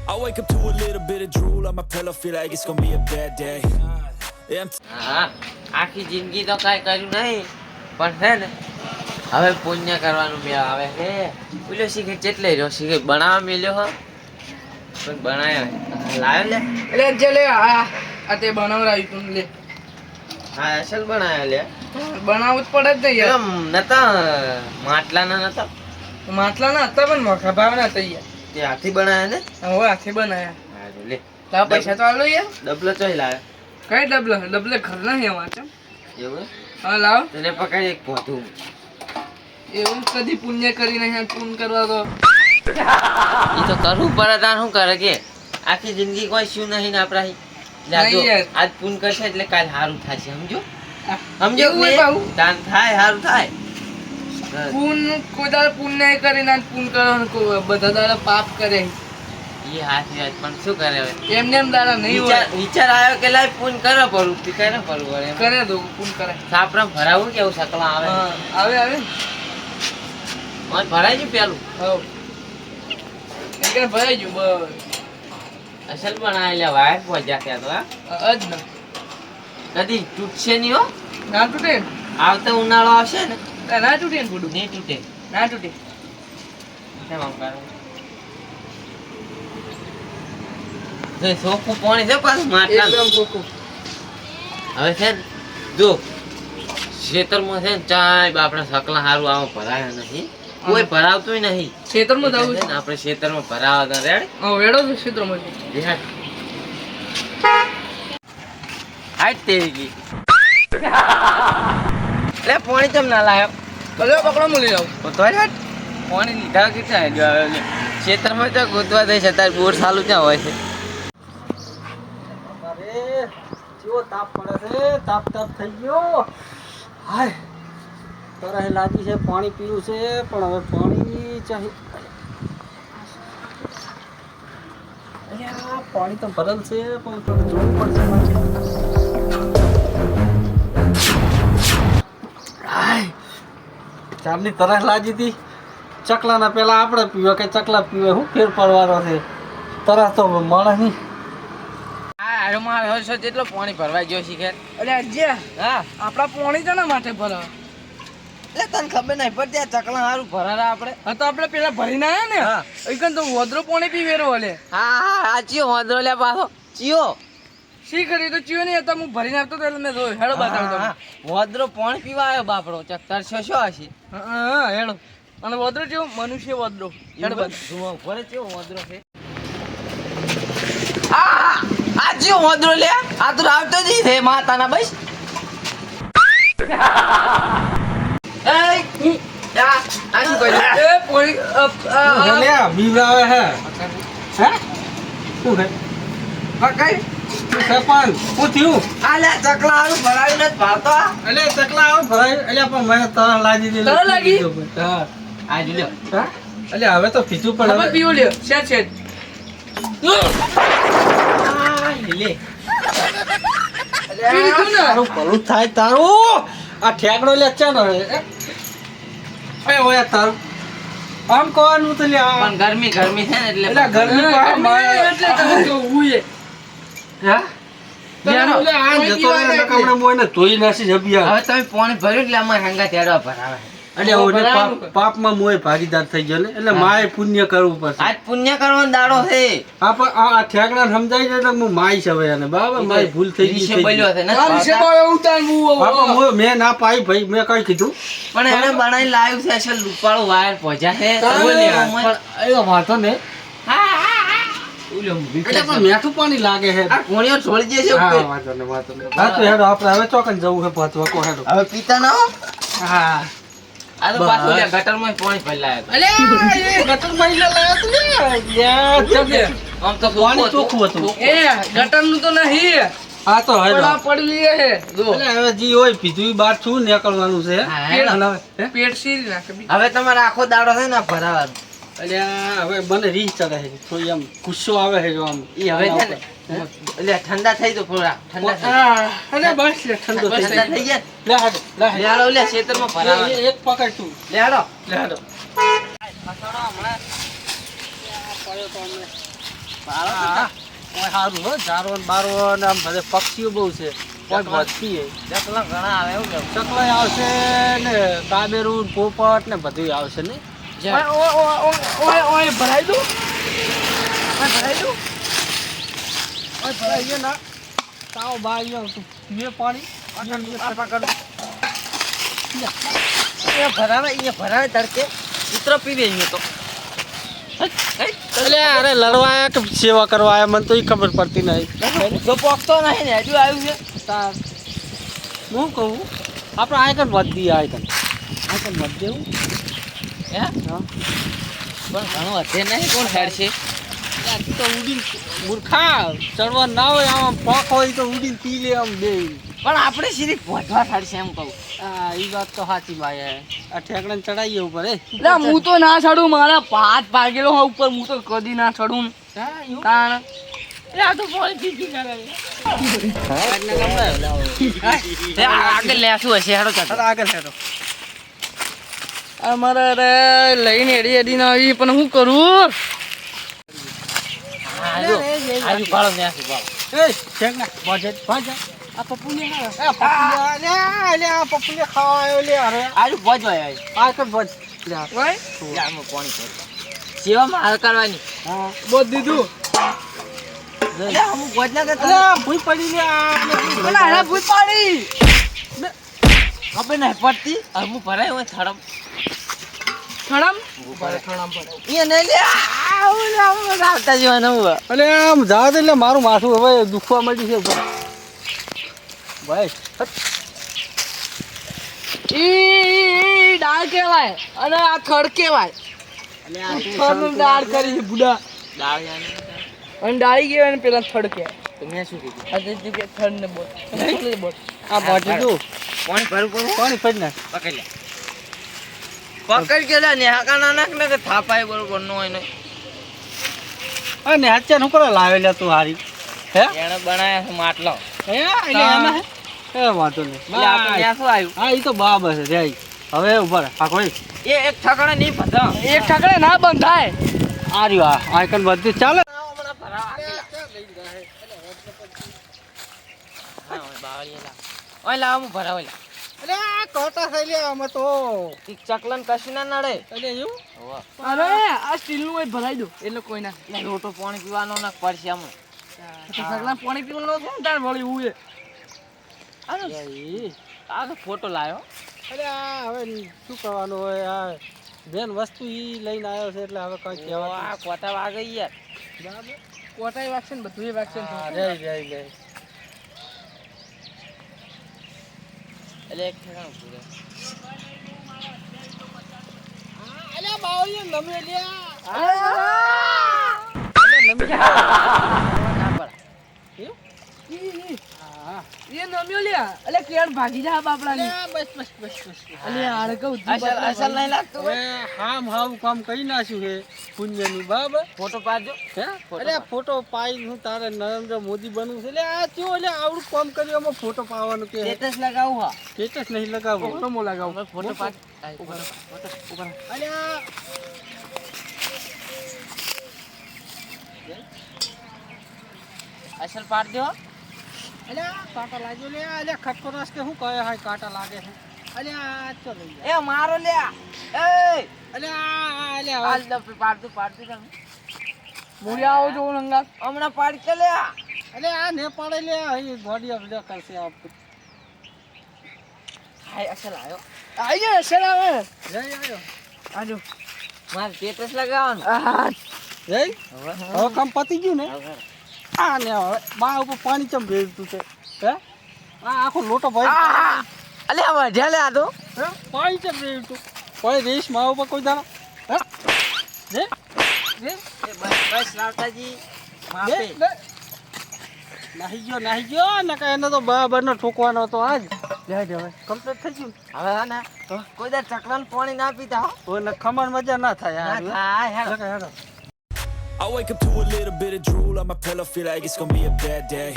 I wake up to a little bit of drool on my pillow, feel like it's gonna be a bad day. Yeah, હા આખી જિંદગી તો કાંઈ કર્યું નહીં પણ છે ને હવે પુણ્ય કરવાનું મેળ આવે છે. પેલો શીખે ચેટલે રહ્યો શીખે બનાવવા મેલ્યો હો પણ બનાવ્યો લાવ્યો લે એટલે જે લે આ તે બનાવરાયું તું લે હા અસલ બનાવ્યો લે બનાવવું જ પડે જ ને યાર. એમ નતા માટલાના નતા માટલા ના હતા પણ મોખા ભાવ ના હતા યાર. તે હાથી બનાવ્યા ને હવે હાથે બનાયા. હા લે તારા પૈસા તો આલો યાર. ડબલો ચોઈ લાવે કઈ ડબલે ઘર નહીં વાંચો. એવું હા લાવ. તને પકડી એક પોતું એવું કદી પુણ્ય કરી નહીં પૂન કરવા તો એ તો કરવું પડે તાર શું કરે કે આખી જિંદગી કોઈ શું નહીં ને આપણા નહીં યાર. આજ પૂન કરશે એટલે કાલ સારું થશે સમજો સમજો કોઈ બાબુ દાન થાય સારું થાય પૂન કોઈ દાડો પુણ્ય કરીને પૂન કરવાનું બધા દાડા પાપ કરે એ હાથી વાત પણ શું કરે હવે એમને એમ દાડા નહીં હોય. વિચાર આવ્યો કે લાય પૂન કરો પડું તે કરે પડવું વળે કરે દો પૂન કરે. સાપરા ભરાવું કેવું સકલા આવે હા આવે આવે મને ભરાઈ ગયું પેલું હવ એટલે ભરાઈ ગયું બસ અસલ બનાવી લે વાયર પહોંચ્યા ત્યાં તો હા જ ના કદી તૂટશે નહીં હો ના તૂટે આવતો ઉનાળો આવશે ને ના તૂટે ને બુડું નહીં તૂટે ના તૂટે. કેમ આમ કરું જો સોખું પાણી છે પાછું માટલા એકદમ કોકું. હવે છે ને જો ખેતરમાં છે ને ચાય બાપડા સકલા હારું આવો ભરાયા નહીં કોઈ ભરાવતું નહીં ખેતરમાં જવું એટલે છે છે ને આપણે ખેતરમાં ભરાવા રેડ હા વેડો છે ખેતરમાં હાઈટ તેરી ગઈ એટલે પાણી ચમ ના લાયો ભલે પકડો મળી જાવ. તો હેટ પાણી લીધા કેટલા હેડ્યો આવે એટલે ખેતરમાં તો ગોતવા દઈશ અત્યારે બોર ચાલુ ત્યાં હોય છે અરે કેવો તાપ પડે છે તાપ થઈ ગયો હાય તરહ લાગી છે પાણી પીવું છે પણ હવે પાણી ચાહી અહીંયા પાણી તો ભરેલ છે પણ થોડું જોવું પડશે મારે. હાય ચારની તરહ લાગી હતી ચકલાના પેલા આપણે પીવે કે ચકલા પીવે શું ફેર પડવાનો છે તરસ તો મળે નહીં. આમાં હર્ષો જેટલો પાણી ભરવા ગયો શીખે અરે આજે હા આપડા પોણી છે ને માથે ભરા એટલે તને ખબર નહીં પડતી આ ચકલા હારું ભરારા આપણે હા તો આપણે પેલા ભરીને આયા ને હા. એકન તો વોદરો પોણી પી વેરો હલે હા ચિયો વાંધો લે પાછો ચિયો શી કરી તો ચિયો નહીં હતા હું ભરીને આવતો તો એટલે મેં જોયું હેડો બતાવતો વોદરો પાણી પીવા આવ્યો બાપડો ચકતાર છો હશે હા હેડો અને વોદરો જેવો મનુષ્ય વોદરો હેડો બતાવ. જુઓ ભરે ચેવો વોદરો છે આ ચિયો વોદરો લે આ તો આવતો જ છે માતાના બસ આ શું કર્યું એ પોણી શું છે લે? બીવડાવે હે હે શું છે પકડ શું છે પણ શું થયું આ લે ચકલા હારું ભરાવીને જ ભાતો એટલે ચકલા આવું ભરાય એટલે પણ મને તરહ લાગી દીધી. તરહ લાગી? હા આ જો લ્યો હા એટલે હવે તો પીછું પણ હવે હવે પીવો લ્યો શેટ શેટ લે પી લીધું ને તારું ભલું થાય તારું આ ઠેકડો લે ચાલો એ ઓય તારું આમ કોવાનું તો લે પણ ગરમી છે ને એટલે એટલે ગરમી પાડે મારે એટલે તમે જો ઉએ હા યાર, એટલે આ જતો રહે એટલે કમણે મોયને ધોઈ નાસી જબિયા હવે તમે પાણી ભર્યું એટલે અમારે હંગા તેડવા ભરાવે એટલે ઓને પાપમાં મોય ભાગીદાર થઈ ગયો ને એટલે માય પુણ્ય કરવું પડશે આજ પુણ્ય કરવાનો દાડો છે આ પણ આ ઠેકડા સમજાય છે એટલે હું માય છે હવે એને બરાબર મારી ભૂલ થઈ ગઈ વિશે થઈ ગઈ. બોલ્યો છે ને આ વિશે તો એવું તાણવું હા, પણ મેં ના પાઈ ભાઈ મેં કઈ કીધું પણ એને બનાવી લાવ્યું છે અસલ રૂપાળો વાયર પહોંચ્યા છે પણ એનો વાંધો ને ઉલ્યો એટલે પણ મીઠું પાણી લાગે છે આ કોણીઓ છોડી દે છે હા ઉપર. વાંધો ને વાંધો ને હા તો હેડો આપણે હવે ચોકન જવું છે પાછું કો હેડો હવે પીતા ના હો હા આ તો પાછું લે ગટરમાં પાણી ફેલાય અલે એ ગટર મહિલા લાયો તું ને યાર જબે આમ તો પાણી ચોખ્ખું હતું એ ગટરનું તો નહીં હા તો હેડો પડા પડી હે જો એટલે હવે જી હોય પીધું બહાર છું નીકળવાનું છે હા, હેડો. અને હવે, હે? પેટ સીરી નાખે બી. હવે તમારે આખો દાડો છે ને ભરાવાનો અલ્યા હવે મને રીહ ચડે છે થોડી આમ ગુસ્સો આવે છે જો આમ ઈ હવે છે ને એટલે ઠંડા થઈ તો થોડા ઠંડા થઈ અરે બસ લે ઠંડો થઈ ઠંડા જાય થઈ ગયા લે હાડો લે લે હાલો લે ખેતરમાં ભરાવાનો એક પકડ તું લે હાલો લે હાડો હા, ઓય સારું હો, ઝારો ને બારો ને આમ બધે પક્ષીઓ બહુ છે. કોઈ વધતી હે. ચકલા ઘણા આવે એવું કેવું? ચકલાઈ આવશે ને કાબેરું ને પોપટ ને બધું આવશે ને. ઓય ભરાઈ દઉં. ઓય ભરાઈ ગયો ના. તાવ બાઈ આવતું. પીએ પાણી. ભરાવે તડકે ચિત્ર પીવે અહીંયા તો એટલે અરે લડવા આયા કે સેવા કરવા આયા મને તો એ ખબર પડતી નહીં. જો પોકતો નહીં ને હજુ આવ્યું છે તાર હું કહું આપણે આયકન વધી આયકન વધ દેવું. હે હા પણ ઘણું વધે નહીં કોણ સાડશે તો ઉડીને મૂર્ખા ચડવા ના હોય આમ પોક હોય તો ઉડીને પી લે આમ બે. પણ આપણે સીધી પહોંચવા સાડશે એમ કહું હા એ વાત તો સાચી ભાઈ આ ઠેકડાને ચડાવીએ ઉપર હે. એટલે હું તો ના ચડું, મારા હાથ ભાગેલો હોય ઉપર, હું તો કદી ના ચડું. તાણ આગળ લેશું હશે હેડો ચાલો આગળ હેડો. અમારે અરે લઈને એડી ના આવી પણ હું કરું? આજુ પાડો ને આસુ પાડો એ ઠેકડા બોજે બોજે આ પપ્પુને ખાવા લે આ પપ્પુને ખાવા આવ્યો લે અરે આજુ પહોંચવા આવી આ કર બોજ લે ઓય આમાં પાણી પહોંચવા સેવામાં હાલ કરવાની હા બોધ દીધું. એટલે અમુક પહોંચના અરે કરતા ભૂઈ પડી લે પેલા હેડા ભૂત પાડી. ખબર નહીં પડતી અમુક ભરાય હોય થડમ ખડમ એ નહીં લે આવતા જવાનું હું અલે આમ જા દે એટલે મારું માથું હવે દુખવા માંડ્યું છે ઉપર ભાઈ ઈ ડાળ કહેવાય અને આ થડ કહેવાય. થડનું ડાળ કરી છે બુડા, દાળ અને ડાળી કહેવાય ને પેલા થડ કહેવાય. તો મેં શું કીધું આ તે કે થડ ને બોટ બોટ. આ બાજુ જો પાણી ભરું પડું પાણી પડી નાખ. પકડી લે પકડ કે લે ને હાકા ના નાખ ને કે થાપાય બરોબર નો હોય ને અને હાચા નું કરે લાવે લે તું હારી હે એને બનાયા છે માટલો હે એટલે એમાં હે એ વાંધો નહીં એટલે આ તો ન્યા શું આવ્યું હા એ તો બરાબર છે જાય હવે ઉભા રહે પાકો એ એક ઠકડા નહીં પધા એક ઠકડે ના બંધાય. આ રહ્યું આ આઈકન બધું ચાલે હમણાં ભરાવા ઓય લાવ હું ભરાવ લે અરે આ કોટા થઈ લે આમાં તો ઈ ચકલન કશું ના નડે એટલે એવું અરે આ સ્ટીલ નું હોય ભરાઈ દો એટલે કોઈ ના. એટલે લોટો પાણી પીવાનો ના પડશે આમ સગલા પાણી પીવાનું ન થાય તાર વળી ઉએ. આ તો ફોટો લાયો અરે આ હવે શું કરવાનું હોય આ બેન વસ્તુ ઈ લઈને આવ્યો છે એટલે હવે કઈ કહેવા આ કોટા વાગે યાર બરાબર કોટાઈ વાગશે ને બધું વાગશે ને. રે રે એટલે એક ઠેકાણું પૂરે અલે બાવળી નમે લ્યા ના પડે હા એ નમ્યો લ્યા એટલે કેળ ભાગી જા બાપડાની. બસ બસ બસ બસ અલે આડકવ અસલ નહીં લાગતું હવે હામ હાવ કામ કરી નાખ્યું છે પુણ્યનું બરાબર ફોટો પાડજો હે અરે ફોટો પાઈ હું તારે નરેન્દ્ર મોદી બનવું છે એટલે આ ચો એટલે આવડું કામ કર્યું એમાં ફોટો પાવાનું કે સ્ટેટસ લગાવું હા સ્ટેટસ નહીં લગાવવો ફોટો મો લગાવ. ફોટો પાડ અલ્યા અસલ પાડ દો અલ્યા કાંટા લાગ્યો લે અલ્યા ખટકો રસ કે શું કહે હાય કાંટા લાગે છે અલ્યા ચો લઈ જા એ મારો લ્યા એ અલ્યા અલ્યા હાલ દો પાડ દો તમે મુડિયા આવો જો લંગા. હમણાં પાડ કે લ્યા અલ્યા આ ને પાડે લે અહીં બોડી અપડેટ કરશે આપ હાય અસલ આવ્યો આઈએ અસલ આવે. જય આયો આજો મારે સ્ટેટસ લગાવવાનું જય હવે કામ પતી ગયું ને આ ને હવે બા ઉપર પાણી ચમ ભેજતું છે હે આ આખો લોટો ભાઈ અલે હવે ઢેલે આ તો હે પાણી ચમ ભેજતું કોઈ રેસ મા ઉપર કોઈ દાણા હે જે બસ લાવતાજી માપે નાહી ગયો ને કે એને તો બરાબરનો ઠોકવાનો હતો આજ લે હવે કમ્પ્લીટ થઈ ગયું હવે હા ને કોઈ દર ચકલાન પાણી ના પીતા હો ઓને ખમણ મજા ના થાય ના થાય હેડો હેડો I wake up to a little bit of drool on my pillow, feel like it's gonna be a bad day.